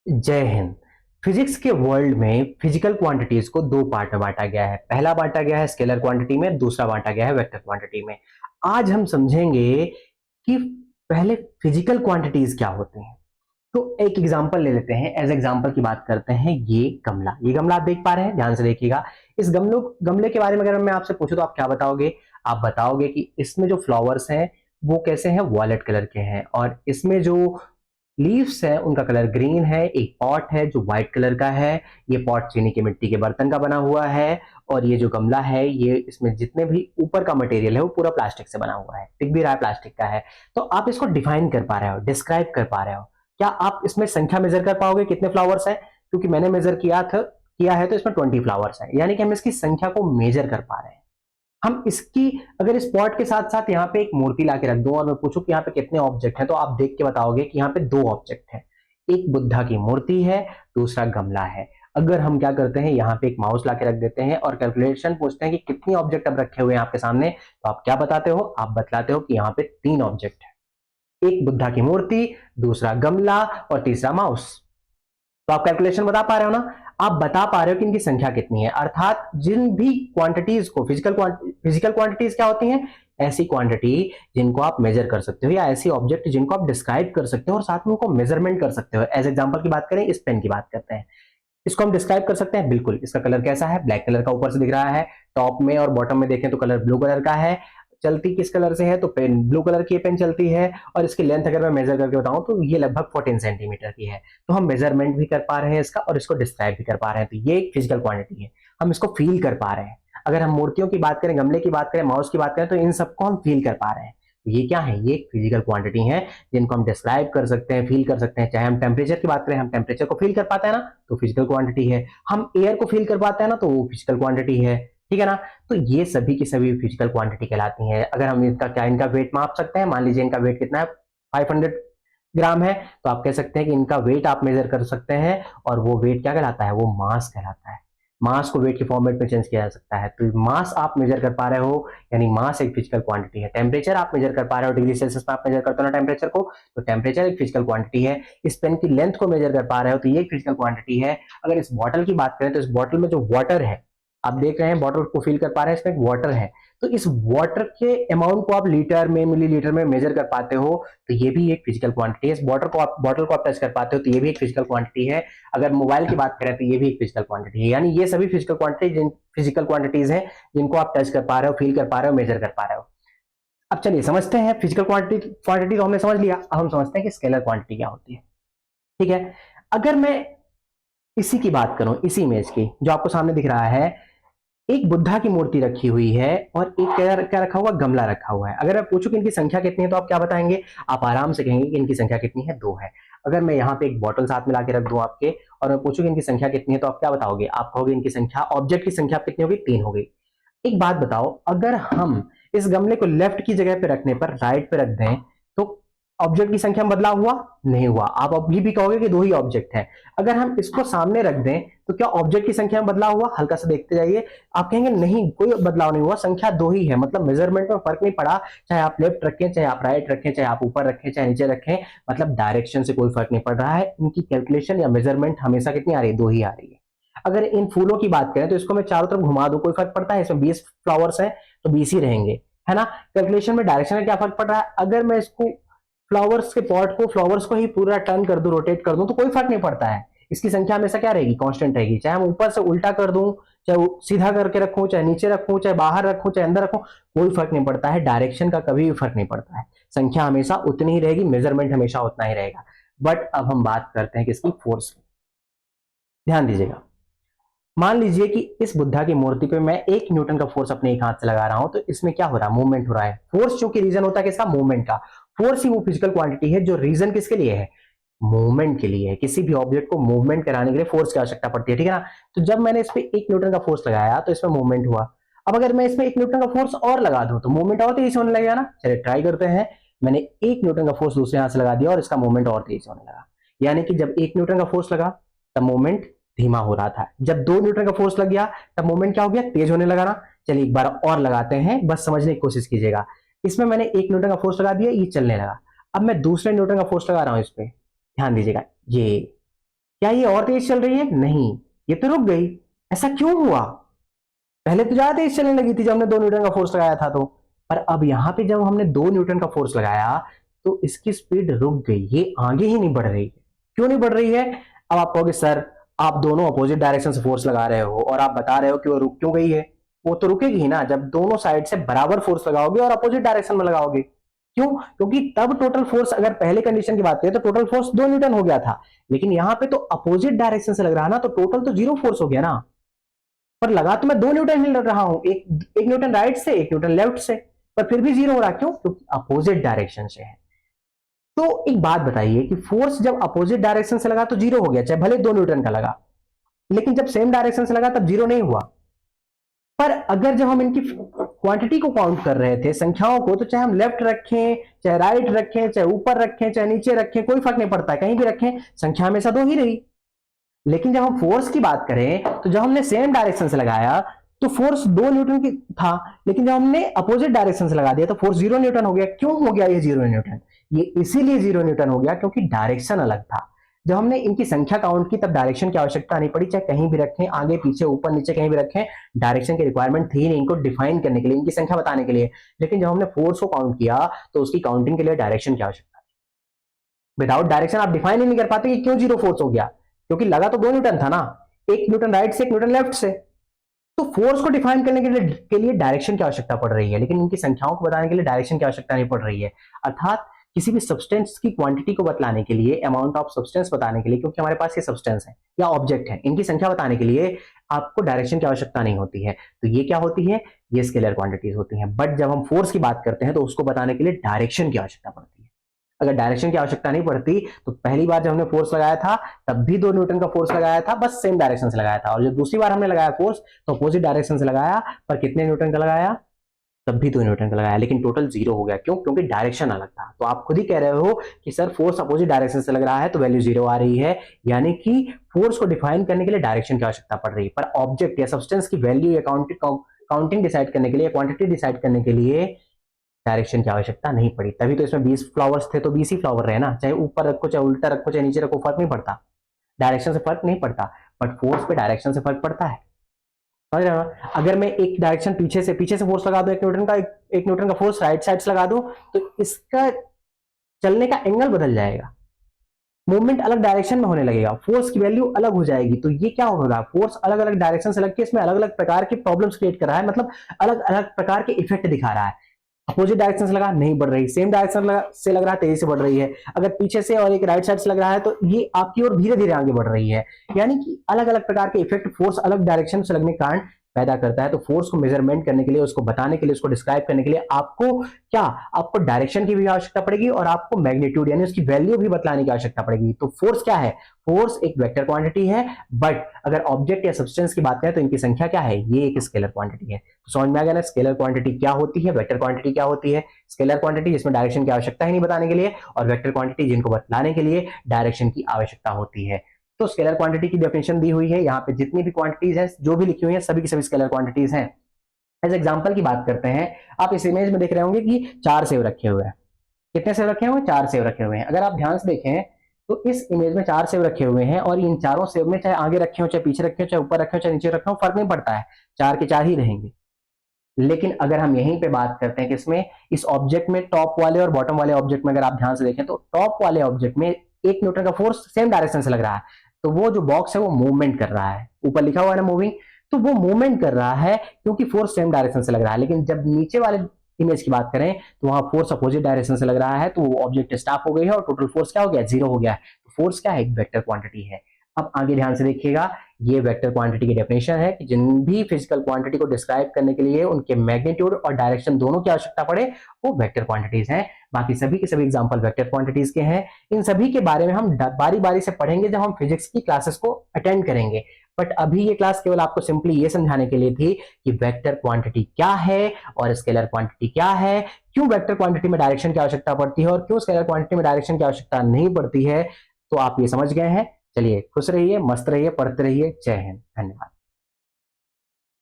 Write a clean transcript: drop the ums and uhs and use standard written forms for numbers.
जय हिंद। फिजिक्स के वर्ल्ड में फिजिकल क्वांटिटीज को दो पार्ट में बांटा गया है। पहला बांटा गया है स्केलर क्वांटिटी में, दूसरा बांटा गया है वेक्टर क्वांटिटी में। आज हम समझेंगे कि पहले फिजिकल क्वांटिटीज क्या होते हैं। तो एक एग्जांपल ले लेते हैं। एज एग्जांपल की बात करते हैं, ये गमला आप देख पा रहे हैं, ध्यान से देखिएगा। इस गमले के बारे में अगर मैं आपसे पूछूं तो आप क्या बताओगे? आप बताओगे कि इसमें जो फ्लावर्स हैं वो कैसे हैं, वॉयलेट कलर के हैं, और इसमें जो लीव्स है उनका कलर ग्रीन है। एक पॉट है जो व्हाइट कलर का है, ये पॉट चीनी की मिट्टी के बर्तन का बना हुआ है। और ये जो गमला है, ये इसमें जितने भी ऊपर का मटेरियल है वो पूरा प्लास्टिक से बना हुआ है, दिख भी रहा है प्लास्टिक का है। तो आप इसको डिफाइन कर पा रहे हो, डिस्क्राइब कर पा रहे हो। क्या आप इसमें संख्या मेजर कर पाओगे कितने फ्लावर्स है? क्योंकि मैंने मेजर किया है तो इसमें 20 फ्लावर्स है, यानी कि हम इसकी संख्या को मेजर कर पा रहे हैं। हम इसकी, अगर इस पॉट के साथ साथ यहाँ पे एक मूर्ति ला के रख दूं और मैं पूछूं कि यहाँ पे कितने ऑब्जेक्ट हैं, तो आप देख के बताओगे कि यहाँ पे दो ऑब्जेक्ट हैं। एक बुद्धा की मूर्ति है, दूसरा गमला है। अगर हम क्या करते हैं, यहाँ पे एक माउस ला के रख देते हैं और कैलकुलेशन पूछते हैं कि कितनी ऑब्जेक्ट अब रखे हुए हैं आपके सामने, तो आप क्या बताते हो? आप बतलाते हो कि यहाँ पे 3 ऑब्जेक्ट है। एक बुद्धा की मूर्ति, दूसरा गमला और तीसरा माउस। तो आप कैलकुलेशन बता पा रहे हो ना? आप बता पा रहे हो कि इनकी संख्या कितनी है। अर्थात जिन भी क्वांटिटीज को फिजिकल क्वांटिटीज क्या होती हैं? ऐसी क्वांटिटी जिनको आप मेजर कर सकते हो, या ऐसी ऑब्जेक्ट जिनको आप डिस्क्राइब कर सकते हो और साथ में उनको मेजरमेंट कर सकते हो। एज एग्जांपल की बात करें, इस पेन की बात करते हैं। इसको हम डिस्क्राइब कर सकते हैं, बिल्कुल। इसका कलर कैसा है? ब्लैक कलर का ऊपर से दिख रहा है। टॉप में और बॉटम में देखें तो कलर ब्लू कलर का है। चलती किस कलर से है? तो पेन ब्लू कलर की पेन चलती है। और इसकी लेंथ अगर मैं मेजर करके बताऊं तो ये लगभग 14 सेंटीमीटर की है। तो हम मेजरमेंट भी कर पा रहे हैं इसका और इसको डिस्क्राइब भी कर पा रहे हैं। तो ये एक फिजिकल क्वांटिटी है, हम इसको फील कर पा रहे हैं। अगर हम मूर्तियों की बात करें, गमले की बात करें, माउस की बात करें, तो इन सबको हम फील कर पा रहे हैं। तो ये क्या है? ये एक फिजिकल क्वांटिटी है जिनको हम डिस्क्राइब कर सकते हैं, फील कर सकते हैं। चाहे हम टेम्परेचर की बात करें, हम टेम्परेचर को फील कर पाते हैं ना, तो फिजिकल क्वांटिटी है। हम एयर को फील कर पाते हैं ना, तो वो फिजिकल क्वांटिटी है। ठीक है ना? तो ये सभी की सभी फिजिकल क्वांटिटी कहलाती हैं। अगर हम इनका वेट माप सकते हैं, मान लीजिए इनका वेट कितना है, 500 ग्राम है, तो आप कह सकते हैं कि इनका वेट आप मेजर कर सकते हैं। और वो वेट क्या कहलाता है? वो मास कहलाता है। मास को वेट के फॉर्मेट में चेंज किया जा सकता है। तो मास आप मेजर कर पा रहे हो, यानी मास एक फिजिकल क्वांटिटी है। टेम्परेचर आप मेजर कर पा रहे हो, डिग्री सेल्सियस में आप मेजर करते हो ना टेम्परेचर को, तो टेम्परेचर एक फिजिकल क्वांटिटी है। इस पेन की लेंथ को मेजर कर पा रहे हो, तो ये एक फिजिकल क्वांटिटी है। अगर इस बॉटल की बात करें तो इस बॉटल में जो वाटर है, आप देख रहे हैं बॉटल को फील कर पा रहे हैं, इसमें वाटर है। तो इस वाटर के अमाउंट को आप लीटर में, मिलीलीटर में मेजर कर पाते हो, तो ये भी एक फिजिकल क्वांटिटी है। इस बॉटल को आप टच कर पाते हो, तो ये भी एक फिजिकल क्वांटिटी है। अगर मोबाइल की बात करें तो ये भी एक फिजिकल क्वांटिटी है। यानी ये सभी फिजिकल क्वांटिटीज हैं जिनको आप टच कर पा रहे हो, फील कर पा रहे हो, मेजर कर पा रहे हो। अब चलिए समझते हैं, फिजिकल क्वांटिटी तो हमने समझ लिया। अब हम समझते हैं कि स्केलर क्वांटिटी क्या होती है। ठीक है? अगर मैं इसी की बात करूं, इसी इमेज की जो आपको सामने दिख रहा है, एक बुद्धा की मूर्ति रखी हुई है और एक क्या रखा हुआ? गमला रखा हुआ है। अगर मैं पूछूं कि इनकी संख्या कितनी है, तो आप क्या बताएंगे? आप आराम से कहेंगे कि इनकी संख्या कितनी है? 2 है। अगर मैं यहाँ पे एक बॉटल साथ में ला के रख दूं आपके, और मैं पूछूं कि इनकी संख्या कितनी है, तो आप क्या बताओगे? आप कहोगे इनकी संख्या, ऑब्जेक्ट की संख्या कितनी होगी? 3 होगी। एक बात बताओ, अगर हम इस गमले को लेफ्ट की जगह पे रखने पर राइट पे रख दें, तो ऑब्जेक्ट की संख्या में बदलाव हुआ? नहीं हुआ। आप अभी भी कहोगे कि 2 ही ऑब्जेक्ट है। अगर हम इसको सामने रख दें, तो क्या ऑब्जेक्ट की संख्या में बदलाव हुआ? हल्का सा देखते जाइए, आप कहेंगे नहीं, कोई बदलाव नहीं हुआ, संख्या 2 ही है। मतलब मेजरमेंट में फर्क नहीं पड़ा। चाहे आप लेफ्ट रखें, चाहे आप राइट रखें, चाहे आप ऊपर रखें, चाहे नीचे रखें, मतलब डायरेक्शन से कोई फर्क नहीं पड़ रहा है। इनकी कैलकुलेशन या मेजरमेंट हमेशा कितनी आ रही है? 2 ही आ रही है। अगर इन फूलों की बात करें तो इसको मैं चारों तरफ घुमा दूं, कोई फर्क पड़ता है? इसमें 20 फ्लावर्स हैं तो 20 ही रहेंगे, है ना? कैलकुलेशन में डायरेक्शन में क्या फर्क पड़ रहा है? अगर मैं इसको फ्लावर्स को ही पूरा टर्न कर दूं, रोटेट कर दूं, तो कोई फर्क नहीं पड़ता है। इसकी संख्या हमेशा क्या रहेगी? कांस्टेंट रहेगी। चाहे हम ऊपर से उल्टा कर दूं, चाहे सीधा करके रखूं, चाहे नीचे रखूं, चाहे बाहर रखूं, चाहे अंदर रखूं, कोई फर्क नहीं पड़ता है। डायरेक्शन का कभी भी फर्क नहीं पड़ता है। संख्या हमेशा उतनी ही रहेगी, मेजरमेंट हमेशा उतना ही रहेगा। बट अब हम बात करते हैं किसकी? फोर्स की। ध्यान दीजिएगा। मान लीजिए कि इस बुद्धा की मूर्ति पे मैं 1 न्यूटन का फोर्स अपने एक हाथ से लगा रहा हूं, तो इसमें क्या हो रहा है? मूवमेंट हो रहा है। फोर्स चूंकि रीजन होता है किसका? मूवमेंट का। फोर्स ही वो फिजिकल क्वांटिटी है जो रीजन किसके लिए है? मूवमेंट के लिए है। किसी भी ऑब्जेक्ट को मूवमेंट कराने के लिए फोर्स की आवश्यकता पड़ती है, ठीक है ना? तो जब मैंने इस पे 1 न्यूटन का फोर्स लगाया तो इसमें मूवमेंट हुआ। अब अगर मैं इसमें 1 न्यूटन का फोर्स और लगा दूं तो मूवमेंट और तेजी से होने लगेगा ना? चलिए ट्राई करते हैं। मैंने 1 न्यूटन का फोर्स दूसरे हाथ से लगा दिया और इसका मूवमेंट और तेजी से होने लगा। यानी कि जब 1 न्यूटन का फोर्स लगा तब मूवमेंट धीमा हो रहा था, जब 2 न्यूटन का फोर्स लग गया तब मूवमेंट क्या हो गया? तेज होने लगा ना? चलिए एक बार और लगाते हैं, बस समझने की कोशिश कीजिएगा। इसमें मैंने 1 न्यूटन का फोर्स लगा दिया, ये चलने लगा। अब मैं दूसरे न्यूटन का फोर्स लगा रहा हूं इस पे, ध्यान दीजिएगा। ये क्या ये और तेज चल रही है? नहीं, ये तो रुक गई। ऐसा क्यों हुआ? पहले तो ज्यादा तेज चलने लगी थी जब हमने 2 न्यूटन का फोर्स लगाया था तो। पर अब यहां पे जब हमने 2 न्यूटन का फोर्स लगाया तो इसकी स्पीड रुक गई, ये आगे ही नहीं बढ़ रही है। क्यों नहीं बढ़ रही है? अब आप कहोगे सर आप दोनों अपोजिट डायरेक्शन से फोर्स लगा रहे हो और आप बता रहे हो कि वो रुक क्यों गई है। वो तो रुकेगी ही ना जब दोनों साइड से बराबर फोर्स लगाओगे और अपोजिट डायरेक्शन में लगाओगे। क्यों? क्योंकि तब टोटल फोर्स, अगर पहले कंडीशन की बात करें तो टोटल फोर्स 2 न्यूटन हो गया था, लेकिन यहां पे तो अपोजिट डायरेक्शन से लग रहा है ना, तो टोटल तो 0 फोर्स हो गया ना। पर लगा तो मैं 2 न्यूटन ही लग रहा हूं, एक न्यूटन राइट से, एक न्यूटन लेफ्ट से, पर फिर भी 0 हो रहा। क्यों? क्योंकि अपोजिट डायरेक्शन से है। तो एक बात बताइए कि फोर्स जब अपोजिट डायरेक्शन से लगा तो 0 हो गया, चाहे भले 2 न्यूटन का लगा, लेकिन जब सेम डायरेक्शन से लगा तब 0 नहीं हुआ। पर अगर जब हम इनकी क्वांटिटी को काउंट कर रहे थे, संख्याओं को, तो चाहे हम लेफ्ट रखें, चाहे राइट रखें, चाहे ऊपर रखें, चाहे नीचे रखें, कोई फर्क नहीं पड़ता, कहीं भी रखें, संख्या हमेशा 2 ही रही। लेकिन जब हम फोर्स की बात करें तो जब हमने सेम डायरेक्शन से लगाया तो फोर्स 2 न्यूटन की था, लेकिन जब हमने अपोजिट डायरेक्शन से लगा दिया तो फोर्स 0 न्यूटन हो गया। क्यों हो गया ये 0 न्यूटन? ये इसीलिए 0 न्यूटन हो गया क्योंकि डायरेक्शन अलग था। जब हमने इनकी संख्या काउंट की तब डायरेक्शन की आवश्यकता नहीं पड़ी, चाहे कहीं भी रखें, आगे पीछे ऊपर नीचे कहीं भी रखें, डायरेक्शन की रिक्वायरमेंट थी नहीं इनको डिफाइन करने के लिए, इनकी संख्या बताने के लिए। लेकिन जब हमने फोर्स को काउंट किया तो उसकी काउंटिंग के लिए डायरेक्शन की आवश्यकता थी। विदाउट डायरेक्शन आप डिफाइन ही नहीं कर पाते कि क्यों 0 फोर्स हो गया, क्योंकि लगा तो 2 न्यूटन था ना, एक न्यूटन राइट से, एक न्यूटन लेफ्ट से। तो फोर्स को डिफाइन करने के लिए डायरेक्शन की आवश्यकता पड़ रही है, लेकिन इनकी संख्याओं को बताने के लिए डायरेक्शन की आवश्यकता नहीं पड़ रही है। अर्थात किसी भी सब्सटेंस की क्वांटिटी को बतलाने के लिए, अमाउंट ऑफ सब्सटेंस बताने के लिए, क्योंकि हमारे पास ये सब्सटेंस है या ऑब्जेक्ट है, इनकी संख्या बताने के लिए आपको डायरेक्शन की आवश्यकता नहीं होती है। तो ये क्या होती है? ये स्केलर क्वांटिटीज होती हैं। बट जब हम फोर्स की बात करते हैं तो उसको बताने के लिए डायरेक्शन की आवश्यकता पड़ती है। अगर डायरेक्शन की आवश्यकता नहीं पड़ती तो पहली बार जब हमने फोर्स लगाया था तब भी 2 न्यूटन का फोर्स लगाया था, बस सेम डायरेक्शन से लगाया था। और जब दूसरी बार हमने लगाया फोर्स तो अपोजिट डायरेक्शन से लगाया, पर कितने न्यूटन का लगाया? तब भी 2 न्यूटन का लगाया, लेकिन टोटल 0 हो गया। क्यों? क्योंकि डायरेक्शन अलग था। तो आप खुद ही कह रहे हो कि सर फोर्स अपोजिट डायरेक्शन से लग रहा है तो वैल्यू 0 आ रही है, यानी कि फोर्स को डिफाइन करने के लिए डायरेक्शन की आवश्यकता पड़ रही है। पर ऑब्जेक्ट या सब्सटेंस की वैल्यू या काउंटिंग डिसाइड करने के लिए, क्वांटिटी डिसाइड करने के लिए डायरेक्शन की आवश्यकता नहीं पड़ी। तभी तो इसमें 20 फ्लावर्स थे तो 20 ही फ्लावर रहे ना, चाहे ऊपर रखो, चाहे उल्टा रखो, चाहे नीचे रखो, फर्क नहीं पड़ता, डायरेक्शन से फर्क नहीं पड़ता। बट फोर्स पे डायरेक्शन से फर्क पड़ता है, समझ रहे हो ना? अगर मैं एक डायरेक्शन पीछे से फोर्स लगा दूं, 1 न्यूटन का, एक न्यूटन का फोर्स राइट साइड से लगा दूं, तो इसका चलने का एंगल बदल जाएगा, मूवमेंट अलग डायरेक्शन में होने लगेगा, फोर्स की वैल्यू अलग हो जाएगी। तो ये क्या होगा? फोर्स अलग अलग डायरेक्शन से लग के इसमें अलग अलग प्रकार की प्रॉब्लम्स क्रिएट कर रहा है, मतलब अलग अलग प्रकार के इफेक्ट दिखा रहा है। अपोजिट डायरेक्शन से लगा नहीं बढ़ रही, सेम डायरेक्शन से लग रहा है तेजी से बढ़ रही है, अगर पीछे से और एक राइट साइड से लग रहा है तो ये आपकी ओर धीरे धीरे आगे बढ़ रही है। यानी कि अलग अलग प्रकार के इफेक्ट फोर्स अलग डायरेक्शन से लगने के कारण पैदा करता है। तो फोर्स को मेजरमेंट करने के लिए, उसको बताने के लिए, उसको डिस्क्राइब करने के लिए आपको क्या, आपको डायरेक्शन की भी आवश्यकता पड़ेगी और आपको मैग्नीट्यूड यानी उसकी वैल्यू भी बतलाने की आवश्यकता पड़ेगी। तो फोर्स क्या है? फोर्स एक वेक्टर क्वांटिटी है, बट अगर ऑब्जेक्ट या सब्सटेंस की बात करें तो इनकी संख्या क्या है? ये एक स्केलर क्वांटिटी है। तो समझ में आ गया ना स्केलर क्वांटिटी क्या होती है, वेक्टर क्वांटिटी क्या होती है। स्केलर क्वांटिटी जिसमें डायरेक्शन की आवश्यकता ही नहीं बताने के लिए, और वेक्टर क्वांटिटी जिनको बतलाने के लिए डायरेक्शन की आवश्यकता होती है। तो स्केलर क्वांटिटी की डेफिनेशन दी हुई है यहाँ पे, जितनी भी क्वांटिटीज है जो भी लिखी हुई है सभी की सभी स्केलर क्वांटिटीज हैं। एज एग्जांपल की बात करते हैं, आप इस इमेज में देख रहे होंगे कि 4 सेव रखे हुए हैं। कितने सेव रखे हुए हैं? 4 सेव रखे हुए हैं। अगर आप ध्यान से देखें तो इस इमेज में 4 सेव रखे हुए हैं, और इन चारों सेव में चाहे आगे रखे हो, चाहे पीछे रखे हो, चाहे ऊपर रखे हो, चाहे नीचे रखे हो, फर्क नहीं पड़ता है, 4 के 4 ही रहेंगे। लेकिन अगर हम यहीं पे बात करते हैं कि इसमें, इस ऑब्जेक्ट में टॉप वाले और बॉटम वाले ऑब्जेक्ट में अगर आप ध्यान से देखें तो टॉप वाले ऑब्जेक्ट में 1 न्यूटन का फोर्स सेम डायरेक्शन से लग रहा है, तो वो जो बॉक्स है वो मूवमेंट कर रहा है, ऊपर लिखा हुआ है ना मूविंग, तो वो मूवमेंट कर रहा है क्योंकि फोर्स सेम डायरेक्शन से लग रहा है। लेकिन जब नीचे वाले इमेज की बात करें तो वहां फोर्स अपोजिट डायरेक्शन से लग रहा है, तो वो ऑब्जेक्ट स्टॉप हो गई है और टोटल फोर्स क्या हो गया? 0 हो गया है। तो फोर्स क्या है? एक वेक्टर क्वांटिटी है। अब आगे ध्यान से देखिएगा, ये वेक्टर क्वांटिटी की डेफिनेशन है कि जिन भी फिजिकल क्वांटिटी को डिस्क्राइब करने के लिए उनके मैग्नीट्यूड और डायरेक्शन दोनों की आवश्यकता पड़े, वो वेक्टर क्वांटिटीज हैं। बाकी सभी के सभी एग्जांपल वेक्टर क्वांटिटीज के हैं। इन सभी के बारे में हम बारी बारी से पढ़ेंगे जब हम फिजिक्स की क्लासेस को अटेंड करेंगे। बट अभी ये क्लास केवल आपको सिंपली ये समझाने के लिए थी कि वेक्टर क्वांटिटी क्या है और स्केलर क्वांटिटी क्या है, क्यों वेक्टर क्वांटिटी में डायरेक्शन की आवश्यकता पड़ती है और क्यों स्केलर क्वांटिटी में डायरेक्शन की आवश्यकता नहीं पड़ती है। तो आप ये समझ गए हैं। चलिए खुश रहिए, मस्त रहिए, पढ़ते रहिए। जय हिंद, धन्यवाद।